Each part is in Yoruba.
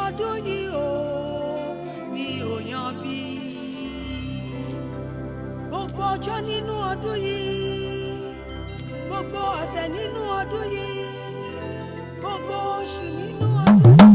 ọdún yìí o mi ò yan bí gbogbo ọjọ́ nínú ọdún yìí gbogbo ọ̀sẹ̀ nínú ọdún yìí gbogbo oṣù nínú ọdún yìí.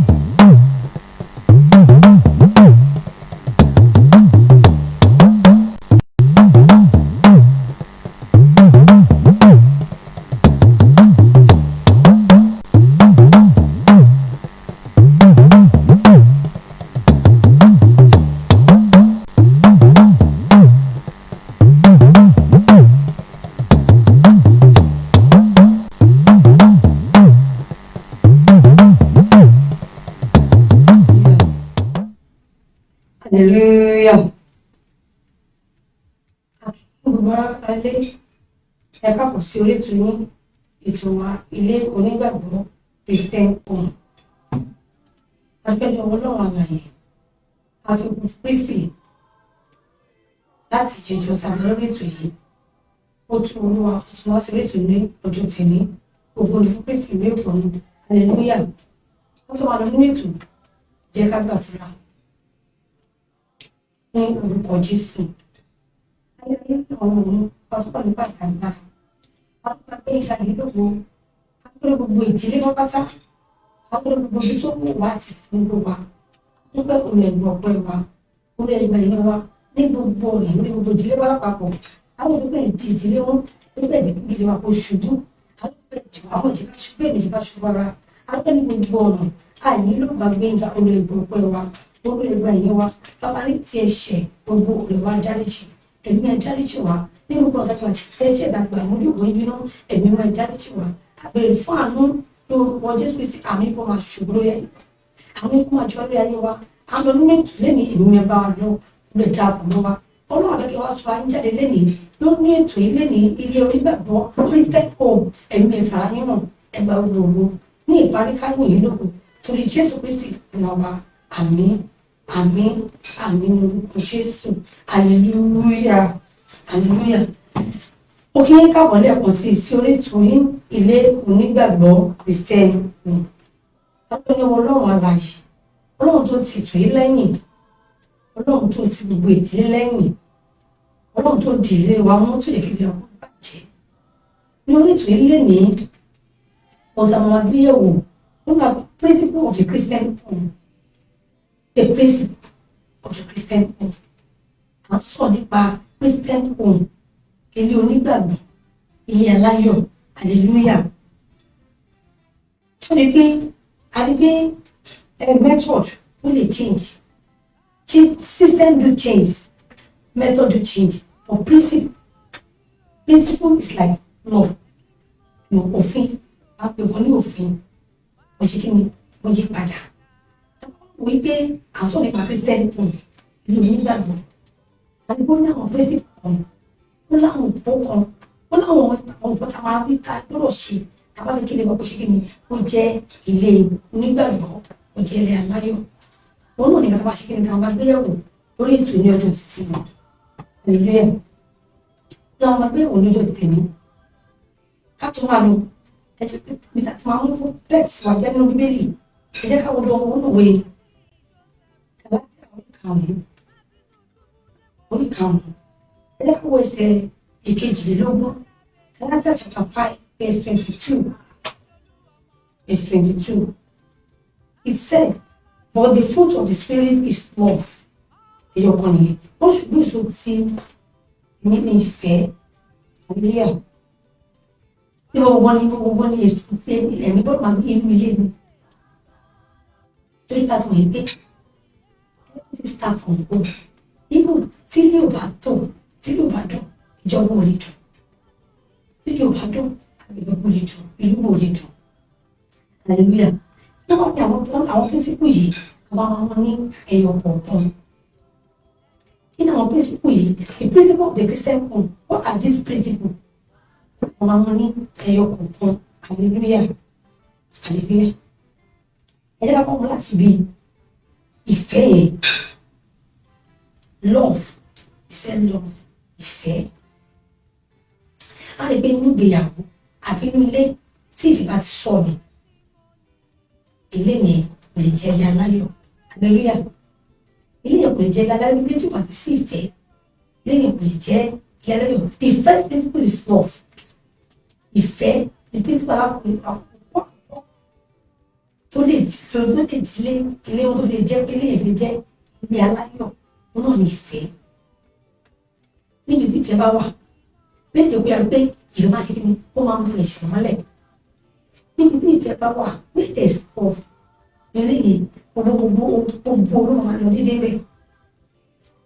Hallelujah. Gbogbo alẹ́ ẹ káàbọ̀ sí orí ètò yín ètò wa ilé onígbàgbọ́ Christian home. Agbẹ́jọ́ ọlọ́run àlàyé àfikún Kristi láti jẹjọ tàbí lórí ètò yìí. Ó tún olúwa ó tún wá sí orí ètò ní ọjọ́ tèmi. Ògo ni fún Kristi ìwé ìpọ̀nù. Hallelujah. Wọ́n tún wà lọ nínú ètò jẹ́ ká gbàdúrà. Ní orúkọ Jésù. Ayẹyẹ àwọn ohun pàtàkì nípa ìgbàgbà. Àpapọ̀ pé ìgbà yìí lógo. Àpapọ̀ gbogbo ìdílé wọn pátá. Àpapọ̀ gbogbo ibi tó mú wa àti fún gbogbo wa. Àpapọ̀ olè ìlú ọ̀pọ̀ ìwà. Olè ìgbà yìí wa ní gbogbo ọ̀nà ní gbogbo ìdílé wa lápapọ̀. Àwọn olùgbé ìdílé wọn nígbà ìdílé wa kò ṣubú. Àwọn ìjìká ṣubú èmi ìjìká ṣubú ara. Àpapọ̀ ní gbogbo ọ̀nà àìnílò gbàgbé ìgbà olè ìlú ọ̀pọ̀ ìwà. Gbogbo ìgbà yìí wa bàbá ní ti ẹ̀ṣẹ̀ gbogbo olè wa dáríjì. Ẹ̀mí ẹ̀ dáríjì wa ní gbogbo ọ̀gá tó wà tẹ́ṣẹ̀ dàgbà àmójúgbò ìbínú ẹ̀mí ẹ̀ dáríjì wa. Àbẹ̀rẹ̀ fún àánú lórúkọ Jésù Kristi àmì kó máa ṣubú lórí ayé. Àmì kó máa jọ lórí ayé wa. Àlọ́ nínú ètò lẹ́ni ẹ̀mí ẹ̀ bá wa lọ lè dá àbò mọ́ wa. Ọlọ́run àbẹ̀kẹ́ wa sọ ayé jáde lẹ́ni lórí ètò yìí lẹ́ni ilé onígbàgbọ́ Christian home ẹ̀mí ẹ̀ fara yín hàn ẹgbà gbogbo ní ìparí káyọ̀ yìí lóko torí Jésù Kristi ìwà àmín. Àmín, àmín orúkọ Jésù. Hallelujah. Hallelujah. Mo kí yín káàbọ̀ lẹ́ẹ̀kan sí orí ètò yín ilé onígbàgbọ́ Christian home. Lápẹ́ ní ọlọ́run alààyè, ọlọ́run tó ti ètò yìí lẹ́yìn, ọlọ́run tó ti gbogbo ìdílé lẹ́yìn, ọlọ́run tó di ilé wa mú tó yẹ kí ilé ọkọ̀ bàjẹ́. Ní orí ètò yìí lénìí, ọ̀sán àwọn agbéyẹ̀wò ó máa principle of the Christian home. The principle of the Christian home. À ń sọ nípa Christian home, ilé onígbàgbọ́, ilé aláyọ̀, hallelujah. A rí pé method ó lè change, system do change, method do change, but principle is like law. Òfin, a pè wọ́n ní òfin, wọ́n ṣe kí ni wọ́n yí padà. Wípé àsọ nípa Christian home ìlú onígbàgbọ́ àdúgbò ní àwọn pẹ́ẹ́sì kan ó láwọn òpó kan ó láwọn ọ̀pọ̀ tá a máa wí ká gbọ́dọ̀ ṣe tábà fi kéde ọkọ̀ ṣe kí ni ó jẹ́ ilé onígbàgbọ́ ó jẹ́ ilé aláyọ̀ wọn náà nígbà tá a bá ṣe kí ni ká máa gbéyàwó lórí ètò ní ọjọ́ títí wọn hallelujah láwọn máa gbéyàwó ní ọjọ́ títí ní ká tún máa lọ ẹ jẹ́ pé nígbà tí máa mú text wà jẹ́ nínú bíbélì ẹ jẹ́ ká wọ́n lọ wọ́n náà wé orí karùn-ún ẹ̀jẹ̀ ká wo ẹsẹ̀ ìkejìlélógún Galatians chapter 5 verse 22. Verse 22. It said, but the fruit of the spirit is love. Ẹ̀yọ̀kan nìyẹn wọ́n ṣùgbọ́n èso tí èmi ní ìfẹ́ àbíyá ní gbogbo ní èso tí ẹ̀mí bọ́ọ̀lù máa gbé inú ilé mi torí pàtó wọ̀nyí pé everything start from home. Even tí ilé ò bá tó tí ilé ò bá dùn ìjọba ò lè dùn tí ilé ò bá dùn àgbègbè ò lè dùn ìlú ò lè dùn hallelujah. Ní wọ́n ní àwọn píríncípù yìí àwọn ọmọ ní ẹ̀yọ̀ kọ̀ọ̀kan. Kí ni àwọn píríncípù yìí? The principle of the Christian home. What are these principles? Àwọn ọmọ ní ẹ̀yọ̀ kọ̀ọ̀kan. Hallelujah. Hallelujah. Ẹ jẹ́ ká kọ́ wọn láti bí ìfẹ́ yẹn. Love. We say love. Ìfẹ́. A lè gbé inú ìgbéyàwó àbí inú ilé tí ìfẹ́ bá ti sọnù. Ilé yẹn kò lè jẹ́ ilé aláyọ̀. hallelujah. Ilé yẹn kò lè jẹ́ ilé aláyọ̀ bí tí wọ́n ti sí ìfẹ́. Ilé yẹn kò lè jẹ́ ilé aláyọ̀. The first principle is love. Ìfẹ́ ni principle alákọ̀ọ́ tó lè dílé ilé wọn tó fi lè jẹ́ ilé yẹn fi lè jẹ́ ilé aláyọ̀. Wọn náà ní ìfẹ́. Níbi tí ìfẹ́ bá wà, méjì kò yà pé ìfẹ́ máa ṣe kí ni ó máa ń bu ẹ̀ṣẹ̀ mọ́lẹ̀. Níbi tí ìfẹ́ bá wà, where there is love, eléyìí gbogbo olóòmọ máa lọ déédéé bẹ́ẹ̀.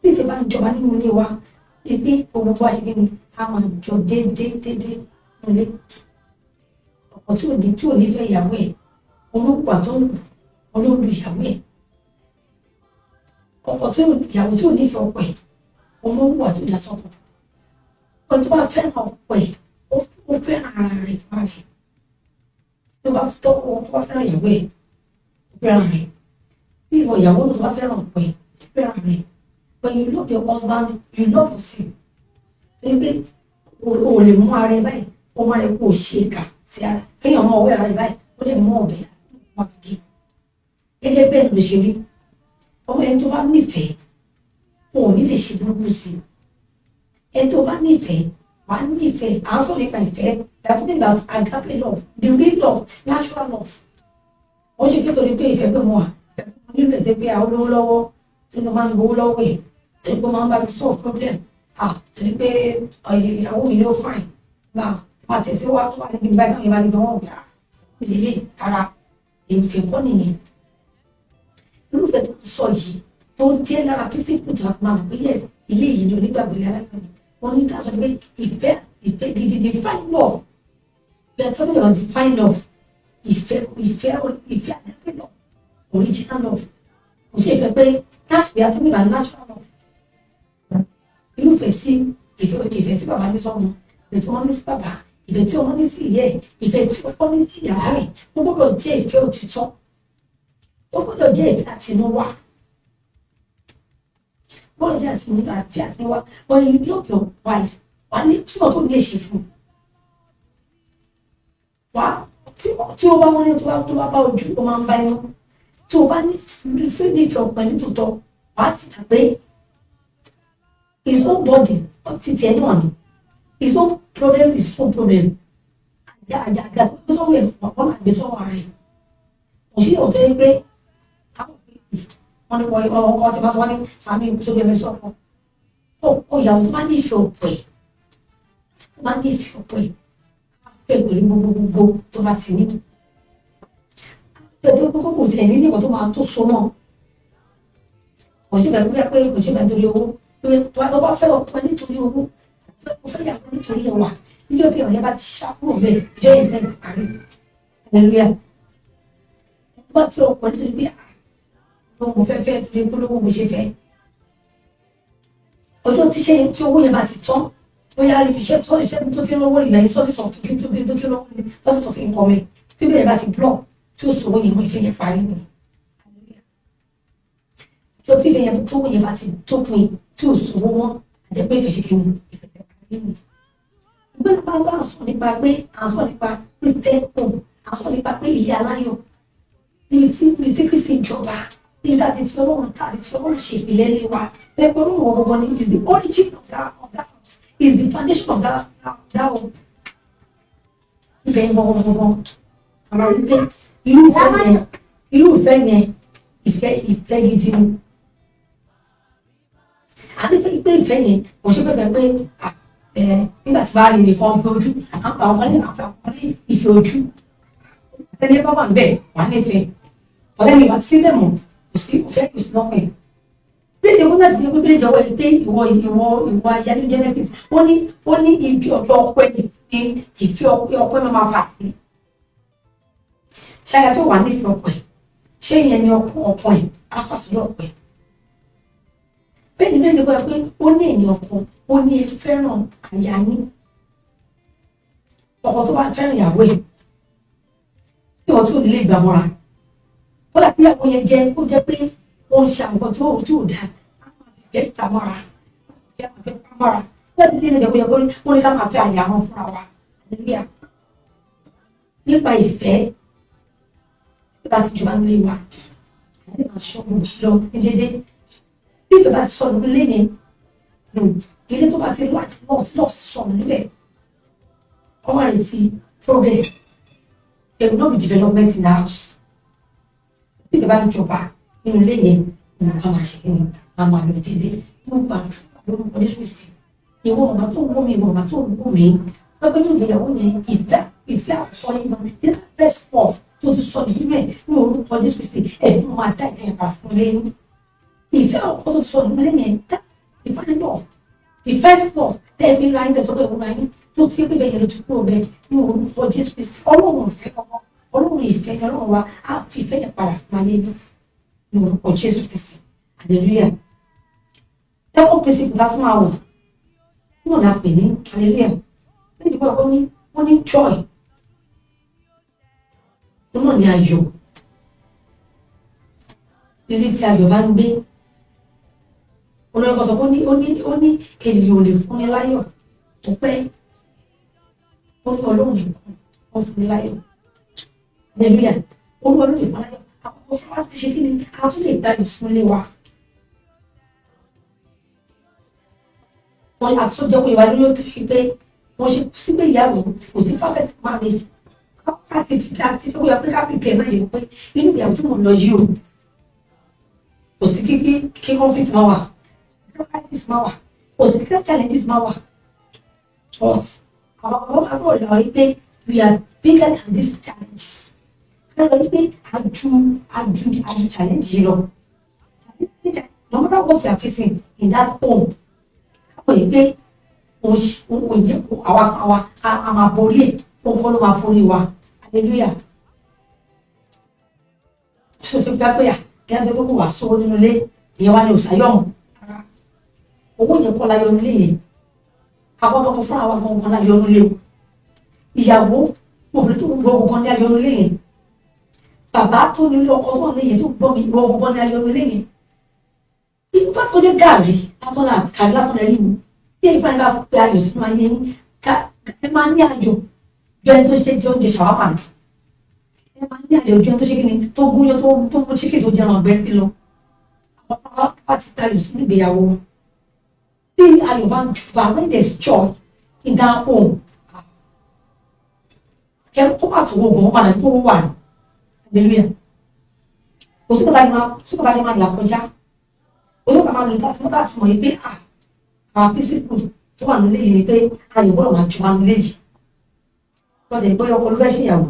Tí ìfẹ́ bá ń jọba nínú ilé wa, ebi gbogbo bá ṣe kí ni a máa jọ déédéé nílé. Ọ̀pọ̀ tí ò ní fẹ́ ìyàwó ẹ̀, olóògbà tó ń kù, olóòlù ìyàwó ẹ̀. Ọkọ ìyàwó tí ò ní fẹ́ ọkọ ẹ̀, olóògbà tó dá sọ́kọ. Ọkọ tó bá fẹ́ràn ọkọ ẹ̀, ó fẹ́ràn ara rẹ̀ fún ara rẹ̀. Tó bá fẹ́ràn ìyàwó ẹ̀, ó fẹ́ràn rẹ̀. Tí ìyàwó tó bá fẹ́ràn ọkọ ẹ̀, ó fẹ́ràn rẹ̀. When you love your husband, you love yourself. Torí pé o lè mú ara ẹ báyìí, ọmọ rẹ kò ṣe é kà sí ara. Kéèyàn mọ ọwọ́ ara ẹ báyìí, ó lè mú ọ̀bẹ wọn gé. Gẹ́gẹ́ bẹ́ẹ̀ ló ṣe rí. Ọmọ ẹni tó bá nífẹ̀ẹ́, o ò ní lè ṣe burúkú sí i. Ẹni tó bá nífẹ̀ẹ́, wàá nífẹ̀ẹ́. À ń sọ nípa ìfẹ́, we are talking about agape love, the real love, natural love. Wọ́n ṣe pé torí pé ìfẹ́ pé mo wà, nílò ètò pé àwọn olówó lọ́wọ́ tí mo máa ń gbowó lọ́wọ́ ẹ̀, torí pé mo máa ń bá mi solve problem. Torí pé ìyàwó mi ló fine. Àti ẹ̀sìn wa tó wà níbi ìgbà táwọn ìbá ní gan wọ́n gbà ìdílé ara ìfẹ́ kọ́ nìyẹn. Irúfẹ́ tó ń sọ yìí tó jẹ́ lára písípù tó máa mọ̀ pé yes ilé yìí ni onígbàgbọ́ ilé alágbàgbọ́ ni wọ́n ní ká sọ pé ìfẹ́ gidi define love. We are talking about define love. Ìfẹ́ àdápẹ́ love, original love. Kò ṣe ìfẹ́ pé we are talking about natural love. Irúfẹ́ tí ìfẹ́ tí bàbá ní sọ́mọ, ìfẹ́ tí wọ́n ní sí bàbá, ìfẹ́ tí wọ́n ní sí ìyá ẹ̀, ìfẹ́ tí wọ́n ní sí ìyàwó ẹ̀, ó gbọ́dọ̀ jẹ́ ìfẹ́ òtítọ́. Ó gbọ́dọ̀ jẹ́ ìfẹ́ àtinúwá. Gbọ́dọ̀ jẹ́ àtinúwá. When you love your wife, wà ní túbọ̀ tó lè ṣe fún un. Wà tí o bá wọ́n ní tó bá bá ojú, ó máa ń bá inú. Tí o bá ní nífẹ̀ẹ́ ọ̀pẹ nítòótọ́, wà á ti gbàgbé. His own body, títí ẹ̀ náà ni. His own problem is his own problem. Àjàgà tó gbé sọ́wọ́ ẹ̀ wọ́n máa gbé sọ́wọ́ ara ẹ̀. Kò sí ọ̀tọ̀ ẹ pé wọ́n ní ọkọ̀ tí wọ́n sọ wọ́n ní fàmí ìkúsọ́ bí ẹ̀mí sọ́kọ̀. Ó ìyàwó tó bá nífẹ̀ẹ́ ọ̀pẹ, tó bá nífẹ̀ẹ́ ọ̀pẹ, fẹ́ pẹ̀lú gbogbo tó bá ti ní. Fẹ́ tó gbogbo kò tẹ̀ ní nìkan tó máa tó so mọ́. Kò sí bẹ̀rẹ̀ pé kò sí bẹ̀rẹ̀ nítorí owó. Tó bá fẹ́ ọ̀pẹ nítorí owó, tó fẹ́ yàgò nítorí ẹwà. Níjọ́ tí ọ̀yẹ́ bá ti ṣàkóso bẹ́ẹ̀, ìjọ ìfẹ́ ti parí. Hallelujah. Tó bá fẹ́ ọ̀pẹ nítorí pé mo fẹ́ torí polówó mo ṣe fẹ́. Ọjọ́ tí owó yẹn bá ti tán, bóyá iṣẹ́ tó ti ń lọ́wọ́ ìgbà yìí sources of sources of income tí bẹ́ẹ̀ bá ti block tí ó sọ owó yẹn mọ́ ìfẹ́ yẹn parí nù. Ọjọ́ tí ìfẹ́ yẹn tó owó yẹn bá ti tópin tí ó sọ owó mọ́ àjẹ́ pé ìfẹ́ ṣe kí ni ìfẹ́ yẹn parí nù. Ìgbẹ́ nípa bá sọ nípa pé àsọ nípa Christian home, àsọ nípa pé ilé aláyọ̀ níbi tí Kristi jọba. If that is your ownership, is the origin of that house, is the foundation of that home. Irúfẹ́ yẹn ìfẹ́ gidi ni. Àdìfẹ́ ìfẹ́ yẹn kò ṣe pẹ́pẹ́ pé nígbà tí bá rí nìkan fi ojú, àwọn kan ní ìfẹ́ ojú. Tẹ́lẹ̀ bá wà ń bẹ̀ wà nífẹ̀ẹ́. Ọ̀rẹ́ mi bá ti sílẹ̀ mọ́. Sí òfẹ́ kò sí lọ́pẹ́. Bí èdè wọn láti ṣe pé bílẹ̀ ìjọba ẹ̀ pé ìwọ ayájú genesis ó ní ibi ọ̀dọ́ ọpẹ́ ní ìfẹ́ ọpẹ́ máa fà sí. Ṣáyà tó wà nífẹ̀ẹ́ ọpẹ́ ṣé ìyẹn ni ọkọ ẹ̀ aláfàsọ́dọ̀ ọpẹ́. Bẹ́ẹ̀ ni bílẹ̀ ìjọba ẹ̀ pé ó ní ẹ̀yìn ọkọ ó ní fẹ́ràn àyà yín. Ọkọ tó bá fẹ́ràn ìyàwó ẹ̀ tí wọ́n tó nílé ìgbà mọ́ra. Ó dà bí àwọn yẹn jẹ́ ó jẹ́ pé ó ń ṣe àwọn tó dáa àwọn àfẹ́ pamọ́ra wọ́n ti dín ní ìjẹ́kọ́ wọ́n ní ká máa fẹ́ àyè àwọn fúnra wa nípa ìfẹ́ nípa ti jọba nílé wa ìyá máa ṣọ́ lọ ní dédé bí ìfẹ́ bá ti sọnù nílé yẹn ilé tó bá ti láti lọ́ọ̀ ti sọnù níbẹ̀ kọ́ máa retí progress there will not be development in the house bí ìfẹ́ bá ń jọba nínú ilé yẹn nǹkan máa ṣe kí ni a máa lọ dédé mo gbàdúrà lórúkọ Jésù Kristi ìwọ ọba tó ń wọ́ mi ìwọ ọba tó ń wọ́ mi lọ́gbẹ́ ní ìgbéyàwó yẹn ìfẹ́ àkọ́kọ́ yẹn náà ní best of tó ti sọ nínú ẹ̀ ní orúkọ Jésù Kristi ẹ̀mí máa dá ìfẹ́ yẹn padà fún ilé yín ìfẹ́ àkọ́kọ́ tó ti sọ nínú ilé yẹn dá ìfẹ́ lọ the first love tẹ́ ẹ fi ra yín tẹ́ sọ́dọ̀ ìwúra yín tó ti pé ìfẹ́ yẹn ló ti kúrò bẹ́ẹ̀ ní orúkọ Jésù Kristi Ọlọ́run ìfẹ́ ọkọ Ọlọ́run ìfẹ́ ni Ọlọ́run wa á fi ìfẹ́ yẹn padà sí ayé yín ní orúkọ Jésù Kristi hallelujah second principle tá a tún máa wò wọn náà pè ní hallelujah lẹ́yìn pé wọ́n ní joy wọn ní ayọ̀ ilé tí ayọ̀ bá ń gbé olórí kan sọ pé ó ní ènìyàn ò lè fún ni láyọ̀ tó pẹ́ ó ní Ọlọ́run nìkan ó fún ni láyọ̀ hallelujah Ọlọ́run lè fún láyọ̀ àkọ́kọ́ fún wa ti ṣe kí ni a tún lè gba ìfún ilé wa. Wọ́n àtúnjẹ́ kó ìwà lórí ó ti fi pé wọ́n ṣe sígbé ìyàwó kò sí perfect marriage láti ó yẹ pé ká pípẹ́ mẹ́rin pé inú ìyàwó tí mo lọ yìí o kò sí kí conflict máa wà crisis máa wà kò sí kí challenges máa wà but àwọn àbúrò lọ rí pé we are bigger than these challenges kí ló rí pé aju challenge yìí lọ no matter what we are facing in that home káwọn yìí pé òun yẹ kó àwa a máa borí ẹ̀ òun kọ́ ló máa borí wa hallelujah ṣé o ti gbà pé à kí á jẹ́ pé kó wà sówó nínú ilé ìyẹn wá ní òsàyọ̀mù rárá owó yẹn kọ́ láyọ̀ nílé yẹn àwọn ọkọ̀ fúnra wa gan-an láyọ̀ nílé o ìyàwó obìnrin tó ń gbọ́ ọkọ̀ ní ayọ̀ nílé yẹn bàbá tó nílé ọkọ̀ tó nílé yẹn tó gbọ́ mi ìwọ ọkọ̀ ní ayọ̀ nílé yẹn ìgbà tó jẹ́ gàrí lásán àti gàrí lásán ẹ̀rí mi tí èyí fúnra bá pe ayọ̀ sínú ayé yín ẹ máa ní ayọ̀ jọ ẹni tó ṣe jẹ oúnjẹ ṣàwámà ni ẹ máa ní ayọ̀ jọ ẹni tó ṣe kí ni tó gúnyán tó mú chíkì tó jẹun ọ̀gbẹ́ sí lọ àwọn bá ti pe ayọ̀ sínú ìgbéyàwó wọn tí ayọ̀ bá ń jùbà when there is joy in that home kẹrù tó bá tó wọ́n padà tó wà ní hallelujah òsùnkọ̀tà ni máa là kọjá olóògbà máa lò láti mọ́tà túmọ̀ yìí pé àwọn písípù tó wà nílé yìí ni pé ayọ̀ gbọ́dọ̀ máa jùbà nílé yìí wọ́n ti gbọ́ ọkọ̀ ló fẹ́ ṣèyàwó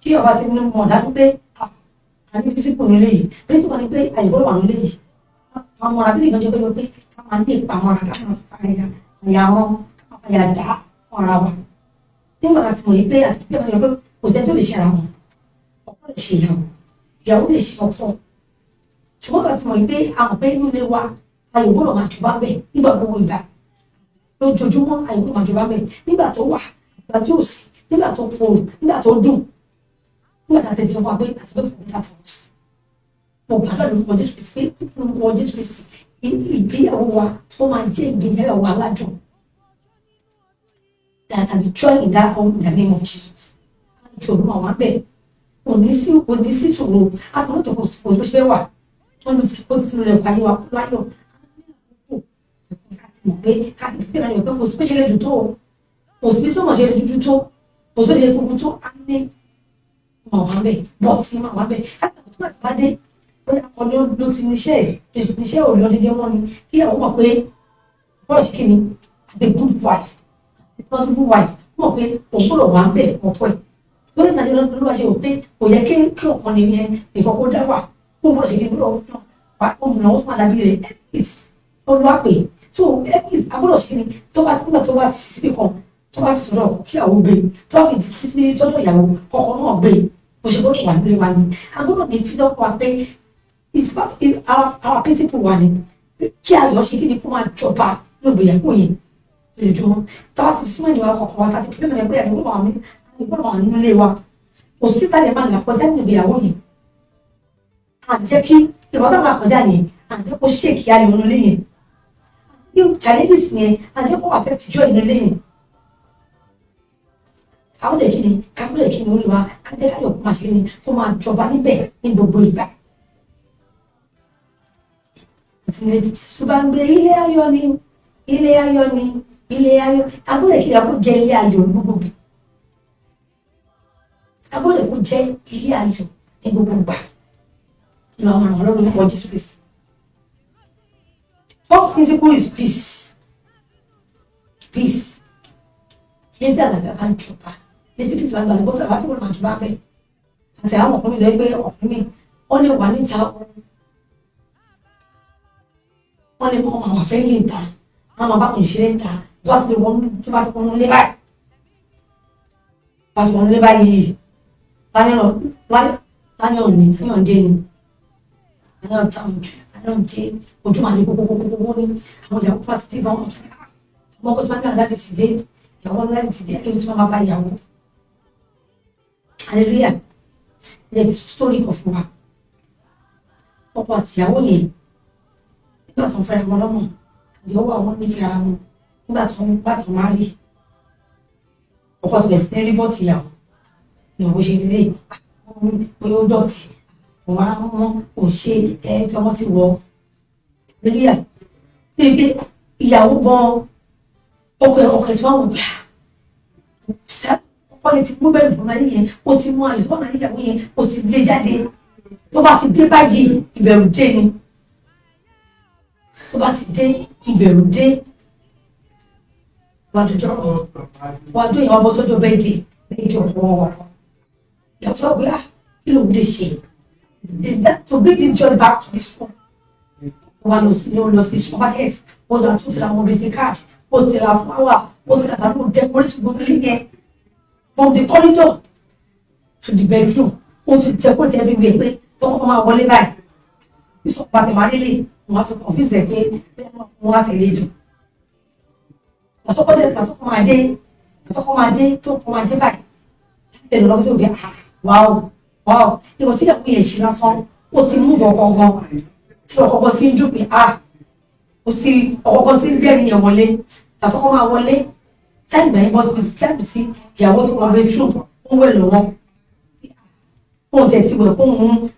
kí ọba ti ní mọ̀ dájú pé àní písípù nílé yìí písípù ni pé ayọ̀ gbọ́dọ̀ wà nílé yìí àwọn ọmọ àbílẹ̀ ìgbàjọ́ pé ká máa ní ìpamọ́ra ká máa fàyà wọn ká máa fàyà dá fún ara wa nígbà tá a ti mọ̀ yìí pé àti pé wọ́n yọ pé kò tẹ́ tó lè ṣe ara wọn ọkọ lè ṣe ìyàwó lè ṣe ọkọ ṣùgbọ́n tá a ti mọ̀ yìí pé àwọn pé inú ilé wa ayọ̀ gbọ́dọ̀ máa jù bá bẹ̀ nígbà gbogbo ìgbà lójoojúmọ́ ayọ̀ gbọ́dọ̀ máa jù bá bẹ̀ nígbà tó wà nígbà tí ò sí nígbà tó korò nígbà tó dùn nígbà tá a tẹ̀sí fún wa pé àti pé fún mi láti wọ́n sí mo gbàdúrà lórúkọ Jésù Kristi pé lórúkọ Jésù Kristi ìgbéyàwó wa ó máa jẹ́ ìgbéyàwó aládùn that I be joy in that home in the name of Jesus. Ìṣòro máa wá bẹ́ẹ̀ òní sí ìṣòro àtúntò kò sí òṣèlú ṣe wà wọ́n ní kó ti lè pàdé wa láyọ̀ mọ̀ pé káàdì pé náà yọ̀ pé kò sí pé ṣe lè dùn tó kò sí pé sọ́mọ̀ ṣe lè dúdú tó kò sí pé ṣe funfun tó á ní máa wá bẹ́ẹ̀ bọ́ọ̀tì máa wá bẹ́ẹ̀ káàdì tó bá ti bá dé bóyá ọ̀nà ló ti níṣẹ́ ò lọ dédé wọn ni kí àwọn mọ̀ pé bọ́ọ̀ṣì kìíní as a good wife responsible wife mọ̀ pé òun gbọ́dọ̀ wà ń bẹ̀ ọ̀pọ̀ ẹ̀ lórí ìdájọ́ lọ́wọ́ ṣe wò pé kò yẹ kí ọ̀kan ní yẹn nìkan kó dá wà kó gbọ́dọ̀ ṣe kí n gbọ́dọ̀ òmùnà ó tún máa dàbí rẹ̀ ẹ́pìt olúwa pè so ẹ́pìt agbọ́dọ̀ ṣe ni tó bá nígbà tó bá ti fi síbí kan tó bá fi sọ̀rọ̀ ọkọ̀ kí àwọn gbé tó bá fi di síbí tọ́jọ́ ìyàwó kọ̀ọ̀kan náà gbé bó ṣe gbọ́dọ̀ wà nílé wa ni agbọ́dọ̀ ní fi lọ́kọ̀ wa pé our principle wa ni kí ayọ̀ ṣe kí ni kó máa jọba ní ìgbéyàwó yẹn lójoojúmọ́ táwa ti fi símọ́ ìwà ọkọ̀ wa tàbí pé mẹ́rin bóyá ìgbọ́dọ̀ wà nínú ilé wa kò sí tàbí máa là kọjá nínú ìgbéyàwó yẹn àjẹ́ kí ìwọ́n là kọjá yẹn àjẹ́ kó ṣèkì ayọ̀ nínú ilé yẹn kí challenges yẹn àjẹ́ kó affect joy nínú ilé yẹn àwọn èkì ni kápẹ́lẹ̀ èkì ni olùwà kájẹ́ káyọ̀ kó máa ṣe ni kó máa jọba níbẹ̀ ní gbogbo ìgbà ṣùgbọ́n gbé ilé ayọ̀ ni ilé ayọ̀ ni ilé ayọ̀ abúlé kí ìyàwó jẹ ilé ayọ̀ gbogbo abúlé kò jẹ ilé ayọ̀ ní gbogbo gbà ìlú àwọn ọ̀rọ̀ lọ́wọ́ nípa Jésù Kristi. Top principle is peace. Peace. Ilé tí àlàáfíà bá ń jọba ilé tí peace bá ń gbalẹ̀ bó ti àlàáfíà wọn máa jọba bẹ́ẹ̀ àti àwọn ọkùnrin sọ pé ọkùnrin mi wọ́n lè wà níta wọ́n lè mọ àwọn àfẹ́lẹ́ ìta àwọn àbáwọn ìṣeré ìta tó bá ti wọ́n tó bá ti wọ́n lé báyìí bá ti wọ́n lé báyìí láyọ̀ ní láyọ̀ dé ni láyọ̀ táwọn jù láyọ̀ dé ojú màá ní kókókókókó ní àwọn ìyàwó tó bá ti dé gan ọ̀tún àwọn ọkọ̀ tó bá ń gbà láti ti dé ìyàwó láti ti dé ẹni tí wọ́n máa bá ìyàwó hallelujah ilé ibi sítórì kan fún wa ọkọ àti ìyàwó yẹn nígbà tó ń fẹ́ra wọn lọ́mọ ìyàwó àwọn nífẹ̀ẹ́ ara wọn nígbà tó ń bá tó máa rí ọkọ tó bẹ̀ sí ní rìpọ́ọ̀tì ìyàwó ìyàwó ṣe lé bóyá ó dọ̀tí òun á mọ́ ò ṣe tí ọmọ ti wọ nílíà pé ìyàwó gan ọkọ tí wọ́n wò gbà ọkọ yẹn ti mú bẹ́ẹ̀ bọ̀ náà yẹn ó ti mú àyè tó wà náà ìyàwó yẹn ó ti lé jáde tó bá ti dé báyìí ìbẹ̀rù dé ni tó bá ti dé ìbẹ̀rù dé wàdùjọ́ wàdùn ìyàwó bọ́ sọ́jọ́ bẹ́ẹ̀ dé ọ̀pọ̀ wọn wà kan ìyàwó tó wà pé kí ló ń lè ṣe to bring this joy back to this phone wà lọ sí supermarket ó lọ tó ti ra wọn greeting card ó ti ra flower ó ti ra bàbá decorate gbogbo ilé yẹn from the corridor to the bedroom ó ti decorate everywhere pé tọkọ máa wọlé báyìí ìsọpá tẹ máa nílé wọn á fi confuse ẹ pé wọn á tẹ̀lé jù àtọkọ máa dé tó kọ máa dé báyìí tẹ̀lé lọ́wọ́ tó dé wow ìwọ tí ìyàwó yẹn ṣe lásán ó ti mú ọkọ̀ọ̀kan tí ọkọ̀ọ̀kan ti ń dùn pé ọkọ̀ọ̀kan ti ń bẹ̀rẹ̀ yẹn wọlé àtọkọ máa wọlé táìmù bẹ̀rẹ̀ bọ́ síbi táìmù tí ìyàwó tó wọ́n bedroom ó ń wẹ̀ lọ́wọ́ kóun tẹ̀ ti wẹ̀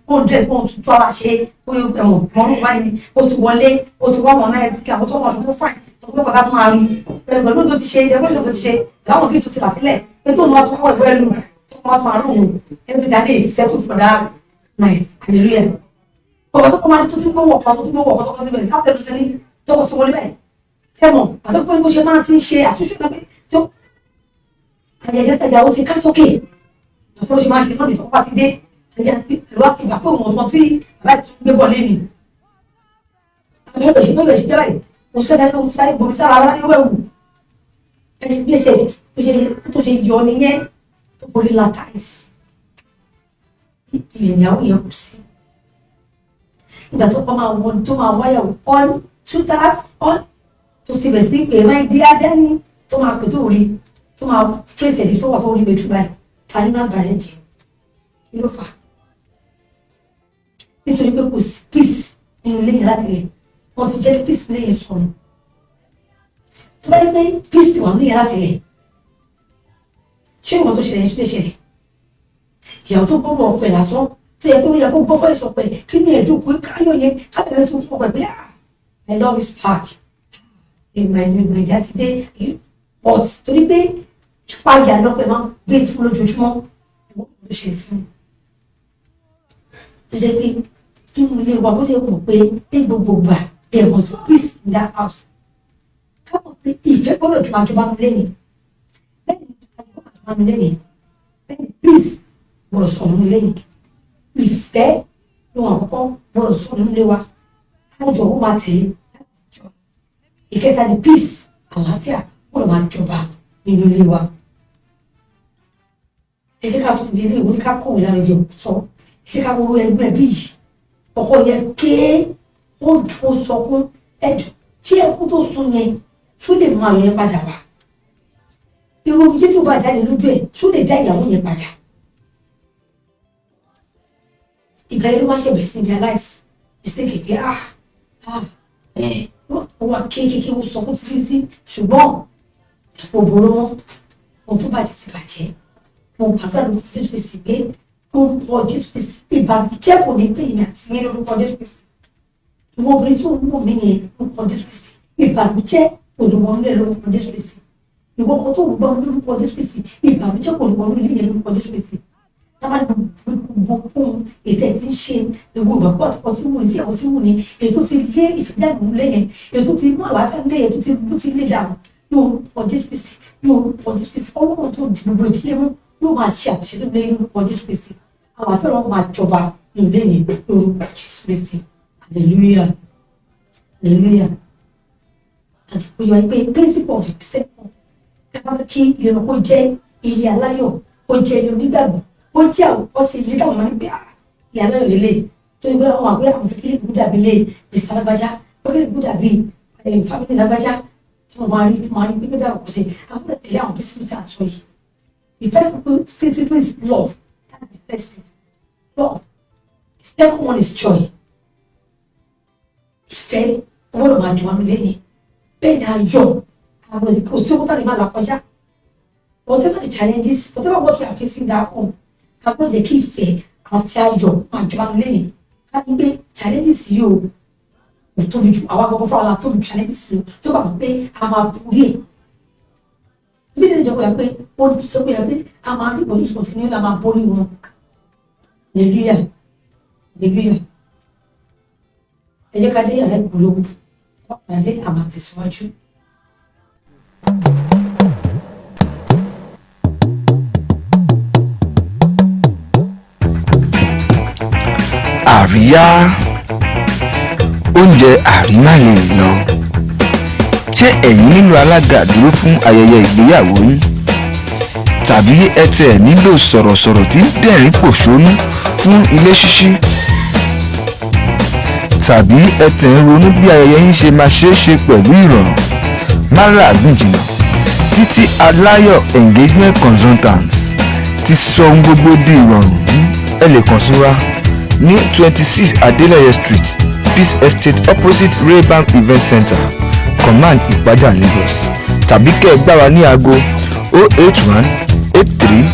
kóun dẹ̀ kóun tuntun ara ṣe kóun ẹ̀wọ̀n mọ́rún báyìí ó ti wọlé ó ti wá wọn náà ti kí àwọn tó wọ́n aṣọ tó fàìn tó kọ̀ọ̀ká tó máa rí pẹ̀lú tó ti ṣe decoration tó ti ṣe láwọn kí tó ti rà sílẹ̀ pé tó ń wá tó wá wẹ̀ lù tó máa room every day settle for that night hallelujah ọ̀gá tó kọ́ máa tó ti gbówó ọ̀kan tó ti gbówó ọ̀kan tó kọ́ síbẹ̀ láti ẹnu sẹ́ni tó kọ́ sí wọlé bẹ́ẹ̀ kẹ́mọ̀ àti pé bó ṣe máa ti ń ṣe àtúnṣe náà pé tó ayẹyẹ ìyàwó ti ká sókè àti bó ṣe máa ṣe náà nìkan bá ti dé ẹ̀rọ àti ìgbà pé òun ọ̀tọ̀ tí bàbá ti gbé bọ̀ lẹ́nu àbẹ̀wò ìṣẹ́ jẹ́ báyìí mo ṣẹ́ dáná mo ṣe láì bomi sára ara ní wẹ̀wù bí ẹ̀ṣẹ̀ tó ṣe yọ nìyẹn tó borí latais ilẹ̀ ìyàwó yẹn kù sí ìgbà tó kọ́ máa wọ́n tó máa wáyà on twitter on tó ti bẹ̀ sí pé máa di adẹ́ni tó máa pè tó rí tó máa trace ẹ̀dí tó wà tó rí bẹ́ẹ̀ túbà yìí parí náà bàrẹ̀ jẹ́ kí ló fà nítorí pé kò sí peace nínú ilé yẹn láti lè wọ́n ti jẹ́ peace nílé yẹn sọnù tó bá yẹ pé peace ti wà nílé yẹn láti lè ṣé ìwọ̀n tó ṣẹlẹ̀ yẹn tó lè ṣẹlẹ̀ ìyàwó tó gbọ́dọ̀ ọ̀pẹ lásán tó yẹ kó yẹ kó gbọ́ fọ́ ìsọ̀pẹ kí ni ẹ̀dùn kó káyọ̀ yẹn káyọ̀ yẹn tó fọ́ pẹ̀ pé I love this park ìgbà ti dé but torí pé ipa ìyá lọ́pẹ̀ máa ń gbé fún lójoojúmọ́ ẹ̀wọ̀n ló ṣe sí mi. Ó jẹ́ pé nínú ilé wa bó lè wọ̀ pé ní gbogbo gbà there was peace in that house. Káwọn pé ìfẹ́ gbọ́dọ̀ jọba jọba mi lẹ́yìn bẹ́ẹ̀ ni jọba mi lẹ́yìn bẹ́ẹ̀ ni peace gbọ́dọ̀ sọ̀rọ̀ mi lẹ́yìn ìfẹ́ ló wà kọ́kọ́ gbọ́dọ̀ sọ̀rọ̀ nílé wa kájọ ó máa tẹ̀lé láti jọ. Ìkẹta ni peace àlàáfíà gbọ́dọ̀ máa jọba nínú ilé wa. Ẹ jẹ́ ká fún mi ilé ìwé ká kọ̀wé lára ibi ọ̀tọ̀ ẹ jẹ́ ká wọ́n ẹgbẹ́ bí yìí ọkọ yẹn ké ó dùn ó sọkún ẹ̀dùn tí ẹkú tó sún yẹn tó lè mú àwọn yẹn padà wá. Irú omi tí ó bá jáde lójú ẹ̀ tó lè dá ìyàwó yẹn padà. Ìgbà yẹn ló wá ṣe bẹ̀rẹ̀ sí realize mistake pé ó wà kéékèèké ó sọkún títí ṣùgbọ́n òbòrò wọn ohun tó bàjẹ́ ti bàjẹ́ wọn gbàgbà lórúkọ Jésù Kristi pé orúkọ Jésù Kristi ìbànújẹ́ kò ní pé ìmì àti yín lórúkọ Jésù Kristi ìwọ obìnrin tó ń wọ̀ mí yẹn lórúkọ Jésù Kristi ìbànújẹ́ olùwọ́n lé lórúkọ Jésù Kristi ìwọ ọkọ tó ń gbọ́ lórúkọ Jésù Kristi ìbànújẹ́ olùwọ́n lé yẹn lórúkọ Jésù Kristi tábàdì gbogbo fún ètò ẹ̀ tí ń ṣe ewu ìwà pọ̀ ọ̀tọ̀ tí wù ní tí ẹ̀kọ́ tí wù ní ètò ti lé ìfẹ́jáde lẹ́yìn ètò ti mú àlàáfíà lẹ́yìn ètò ti mú ti lé dànù ní orúkọ Jésù Kristi ní orúkọ Jésù Kristi ọlọ́run tó di gbogbo ìdílé mú yóò máa ṣe àṣìṣe tó lé lórúkọ Jésù Kristi àlàáfíà ọlọ́run máa jọba ní ilé yìí lórúkọ Jésù Kristi hallelujah hallelujah àti pé yọ ẹgbẹ́ principle of the Christian ẹgbẹ́ kí ilé ọkọ jẹ́ ilé aláyọ̀ ó jẹ́ ilé onígbàgbọ́ ó jẹ́ àwòkọ́ṣe ilé táwọn máa ń gbé ilé aláyọ̀ lélẹ̀ tó ń gbé àwọn àgbẹ̀ àwọn kékeré kú dàbí ilé bìsà lágbájá kékeré kú dàbí fámìlì lágbájá tí wọ́n máa rí pé bẹ́ẹ̀ àwòkọ́ṣe àwọn tẹ̀lé àwọn principle tí a sọ yìí the first principle is love that's the first principle love the second one is joy ìfẹ́ ọgbọ́dọ̀ máa dùn wọn lẹ́yìn bẹ́ẹ̀ ni ayọ̀ àwọn kò sí owó tàbí máa là kọjá whatever the challenges whatever what we are facing that home agbọ́dọ̀ jẹ́ kí ìfẹ́ àti ayọ̀ máa jọba wọn lẹ́yìn láti gbé challenges yìí o kò tóbi jù àwọn agbọ́gbọ́ fún àwọn tóbi challenges yìí o tó bá wọn pé a máa borí ẹ̀ bí ní ìjọba yà pé ó ní ìjọba yà pé a máa rí ìbòjú ìṣòro ní ìlànà máa borí wọn hallelujah hallelujah ẹ jẹ́ ká dé yàrá ìpolówó ọ̀pọ̀lọpọ̀ àmà tẹ̀síwájú. Àríyá oúnjẹ àrímá lè lọ. Ṣé ẹ̀yin nílò alága dúró fún ayẹyẹ ìgbéyàwó yín? Tàbí ẹ tiẹ̀ nílò sọ̀rọ̀sọ̀rọ̀ tí ń dẹ̀rín pòṣónú fún ilé ṣíṣí? Tàbí ẹ tẹ̀ ń ronú bí ayẹyẹ yín ṣe máa ṣeé ṣe pẹ̀lú ìrọ̀rùn? Má làágùn jìnnà. Títí Aláyọ̀ Engagement Consultants ti sọ ohun gbogbo di ìrọ̀rùn. Ẹ lè kàn sí wa ní 26 Adeleye Street, Peace Estate opposite Raybank Event Center, Command Ìpàjà Lagos. Tàbí kẹ́ ẹ gbá wa ní aago 081 83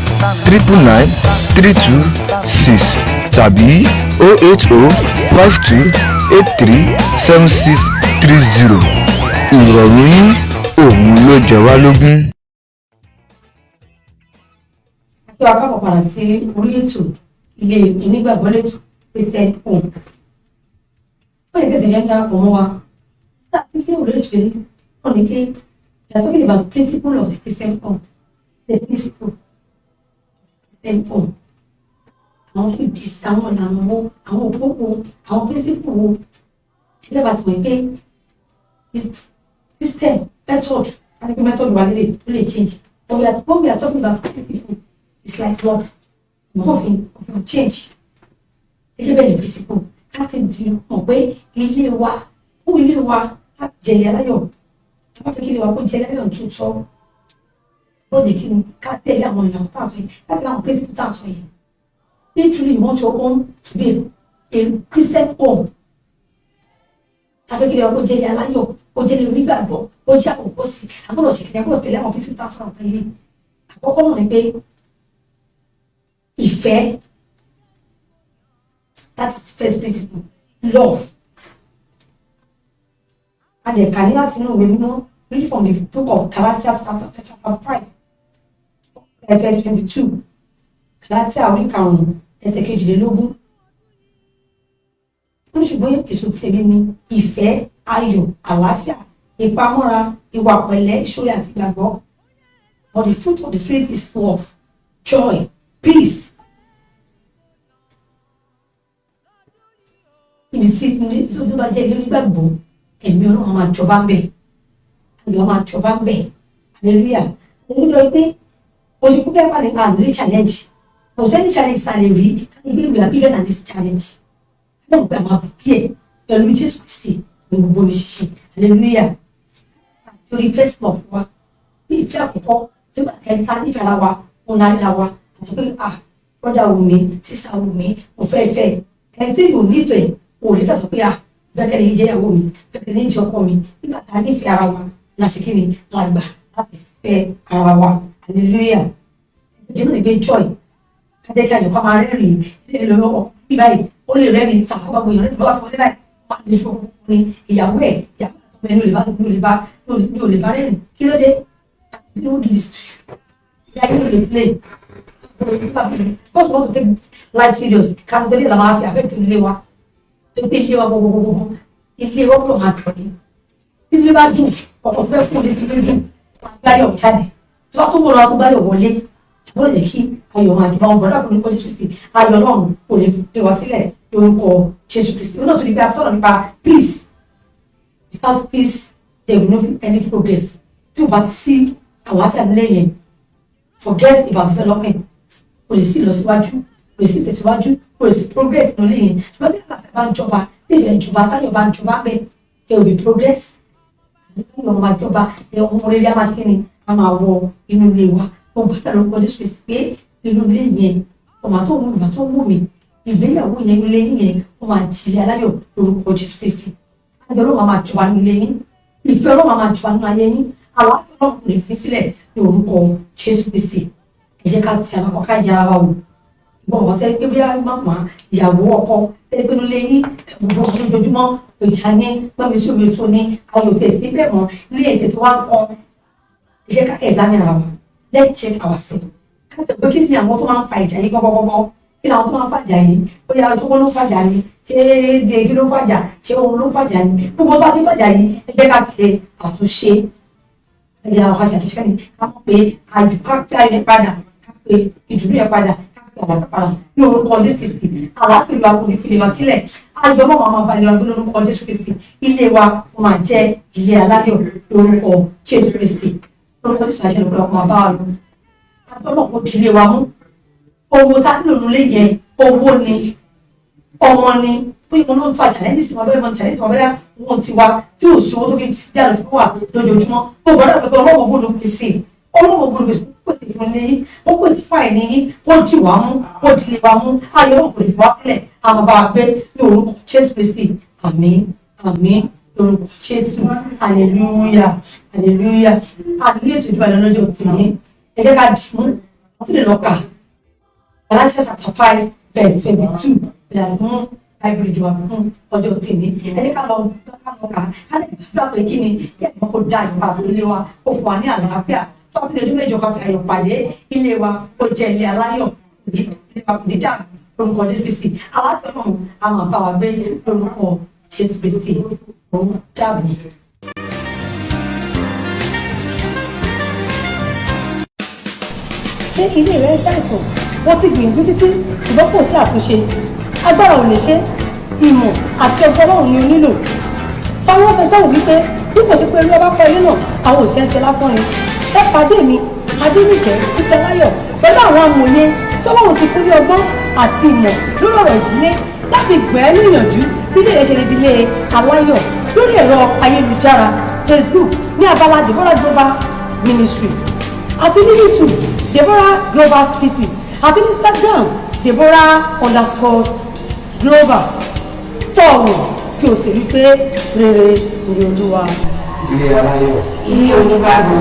999 326 tàbí 080 52 83 7630. Ìrọ̀rùn yín òun ló jẹ wá lógún. Kí wàá kábọ̀ padà sí orí ètò ilé onígbàgbọ́ lẹ́tọ̀ Christian home. Wọ́n lè tètè yẹn darapọ̀ mọ́ wa. Láti gbé òré ètò yìí, wọ́n ní pé we are talking about the principle of the Christian home. The principle of the Christian home. Àwọn bíbí àwọn ìlànà wo, àwọn òpópó, àwọn principle wo. Ẹgbẹ́ bá ti wọ̀ pé system method àti method wà lè ó lè change. But when we are talking about principle, it's like law. Moving of change. Gẹ́gẹ́ bẹ́ẹ̀ ni principle láti di mọ̀ pé ilé wa fún ilé wa láti jẹ̀lẹ̀ aláyọ̀ tí wọ́n fẹ́ kí ilé wa kó jẹ̀lẹ̀ aláyọ̀ tó tọ́ lóde kí ni ká tẹ̀lé àwọn ìlànà tá a fẹ́ láti láwọn principle tá a fẹ́ yìí. Literally you want your home to be a Christian home. Tá a fẹ́ kí ilé wa kó jẹ̀lẹ̀ aláyọ̀ kó jẹ̀lẹ̀ onígbàgbọ́ kó jẹ́ àkókò sí àgbọ̀dọ̀ ṣèkìlẹ̀ àgbọ̀dọ̀ tẹ̀lé àwọn principle tá a fẹ́ àwọn ilé. Àkọ́kọ́ náà ni pé ìfẹ́, that is the first principle. Love. And the Galatians, read from the book of Galatians chapter 5, verse 22. Galatians orí karùn-ún ẹsẹ̀ kejìlélógún. Wọ́n ní ṣùgbọ́n èso tèmi ni ìfẹ́, ayọ̀, àlàáfíà, ìpamọ́ra, ìwà pẹ̀lẹ́, ìṣòro àti ìgbàgbọ́. But the fruit of the Spirit is love, joy, peace. Ibi tí ìṣòro bá jẹ́ ilé onígbàgbọ́, ẹ̀mí Ọlọ́run máa jọba ń bẹ̀. Ayọ̀ máa jọba ń bẹ̀. Hallelujah. Hallelujah pé o ṣe kúkẹ́ wà ní àná challenge. Kò sẹ́ni challenge tá a lè rí ibi we are bigger than this challenge. Ṣé o gbà máa bí ẹ̀ pẹ̀lú Jésù Kristi ní gbogbo ní ṣíṣe? Hallelujah. Àti orí first love wa bí ìfẹ́ àkọ́kọ́ tó bá tẹ̀lé ta nífẹ̀ẹ́ ara wa, òun náà ríra wa àti pé brother wù mí, sister wù mí, mo fẹ́ fẹ́. Ẹni tí yóò nífẹ̀ẹ́ o lè fẹ́ sọ pé fẹ́kẹ́ ní ìjẹ́yàwó mi, fẹ́kẹ́ ní ìjẹ́ ọkọ mi, nígbà tá a nífẹ̀ẹ́ ara wa náà ṣe kí ni lágbà láti fẹ́ ara wa. Hallelujah. Ìjẹ́ náà ní gbé joy kájẹ́ kí àjọkọ́ máa rẹ́rìn ilé lọ́wọ́ bí báyìí ó lè rẹ́rìn tàkọ́ gbogbo èèyàn láti bá wà fún ọ ní báyìí máa lè ṣe òkú ni ìyàwó ẹ̀ ìyàwó ẹ̀ ní ò lè bá rẹ́rìn kí ló dé àbí ó dìde sí ìyá yìí ò lè play because we want to take life serious ká tó dé la máa fi affect ilé wa tó gbé ilé wa gbogbogbò ilé wa gbọ́dọ̀ máa tọ̀ ní ilé bá dùn ọ̀pọ̀ fẹ́ kó lè fi lórí àgbáyọ̀ jáde tí wọ́n tún mú lọ tó gbáyọ̀ wọlé àbúrò jẹ́ kí ayọ̀ máa dùn bá wọn bọ̀dọ̀ àbúrò Jésù Kristi ayọ̀ náà kò lè fi wá sílẹ̀ lórúkọ Jésù Kristi wọn náà tún ní bí a sọ̀rọ̀ nípa peace without peace there will not be any progress tí o bá ti sí àlàáfíà nílé yẹn forget about development kò lè sí ìlọsíwájú kò lè sí ìtẹ̀síwájú kò lè sí progress nílé yẹn ṣùgbọ́n tí àlàáfíà bá ń jọba nílẹ̀ ìjọba táyọ̀ bá ń jọba bẹ́ẹ̀ there will be progress táyọ̀ máa jọba ọmọ rere á máa ṣe kí ni a máa wọ inú ilé wa mo gbọ́dọ̀ lórúkọ Jésù Kristi pé inú ilé yẹn ọmọ tó wù mí ìgbéyàwó yẹn ilé yẹn ó máa jìlẹ̀ aláyọ̀ lórúkọ Jésù Kristi ayọ̀ Ọlọ́run máa jọba nínú ilé yín ìfẹ́ Ọlọ́run máa jọba nínú ayé yín àlàáfíà Ọlọ́run kò lè fi sílẹ̀ ní orúkọ Jésù Kristi ẹ jẹ́ ká ti àwọn ká yára wa wò ìbọn wọn sẹ pé bóyá màmá ìyàwó ọkọ ẹ pé nílé yín gbogbo ojoojúmọ́ ìjà ní gbọmí sí omi tó ní ayọ̀ tẹ sí bẹ́ẹ̀ mọ́ ilé ètò tí wọn kàn ẹ jẹ́ ká examine ara wa let's check ourselves ká tẹ pé kí ni àwọn tó máa ń fa ìjà yìí gbọgbọgbọ kí ni àwọn tó máa ń fàjà yìí bóyá ọjọ́ ló ń fàjà ni ṣé dègí ló ń fàjà ṣé ohun ló ń fàjà ni gbogbo bá ti fàjà yìí ẹ jẹ́ ká ṣe àtúnṣe ẹ jẹ́ àwọn àṣà àtúnṣe kẹ́ni ká mọ̀ pé àjù ká pé ayọ̀ padà ká pé ìdùnnú yẹn padà ká pé àwọn padà ní orúkọ Jésù Kristi àlàáfíà ìlú akọni fi lè wá sílẹ̀ ayọ̀ mọ́ àwọn abalẹ̀ wa lórúkọ Jésù Kristi ilé wa ó máa jẹ́ ilé aláyọ̀ lórúkọ Jésù Kristi lórúkọ Jésù àṣẹ lórúkọ ọmọ àbá wa lọ àtọ́nà kò tilé wa mú owó tá lòlù lè yẹ owó ni ọmọ ni fún ìmọ̀ náà ń fa challenges wọn bẹ́ẹ̀ mọ challenges wọn bẹ́ẹ̀ wọn ti wá tí ò sí owó tó fi jáde fún wa lójoojúmọ́ ó gbọ́dọ̀ pẹ̀lú ọlọ́wọ́ gbọ́dọ̀ pèsè ọlọ́wọ́ gbọ́dọ̀ pèsè fún ní ó pèsè fáì ní ó dì wá mú ó dìlé wa mú ayọ̀ wọn kò lè wá sílẹ̀ àmọ́ bá a gbé ní orúkọ Jésù Kristi àmín àmín lórúkọ Jésù hallelujah hallelujah hallelujah tó dúpẹ́ lọ́jọ́ tìní ẹ jẹ́ ká dì mú àti lè lọ́ka Galatians chapter 5 verse 22 bẹ̀rẹ̀ fún Bible ìjọba fún ọjọ́ tèmi ẹni ká lọ kà á lè gbàdúrà pé kí ni kí ẹ̀kọ́ kó dá ìgbà sí ilé wa ó fún wa ní àlàáfíà tó a fi lè ọdún mẹ́jọ ká fi ayọ̀ pàdé ilé wa ó jẹ́ ilé aláyọ̀ ilé wa kò ní dàrú lórúkọ Jésù Kristi aláfẹ́ náà a máa bá wa gbé lórúkọ Jésù Kristi ó dàbò. ṣé ilé rẹ ń ṣàìsàn wọ́n ti gbìyànjú títí ṣùgbọ́n kò sí àtúnṣe agbára ò lè ṣe ìmọ̀ àti ọgbọ́n Ọlọ́run ni o nílò sáwọn fẹsẹ̀ wò wípé bí kò ṣe pé ilé ọba kọ́ ilé náà àwọn òṣìṣẹ́ ṣe lásán ni ẹ pàdé mi Adéníkẹ́ Títílayọ̀ pẹ̀lú àwọn amòye tí Ọlọ́run ti fún ní ọgbọ́n àti ìmọ̀ lórí ọ̀rọ̀ ìdílé láti gbẹ̀ ẹ́ níyànjú bí ilé rẹ̀ ṣe lè di ilé aláyọ̀ lórí ẹ̀rọ ayélujára Facebook ní abala Deborah Global Ministry àti ní YouTube Deborah Global TV àti ní Instagram Deborah_Global tọ̀wọ̀ kí o sì rí pé rere ni Olúwa. Ilé aláyọ̀. Ilé onígbàgbọ́.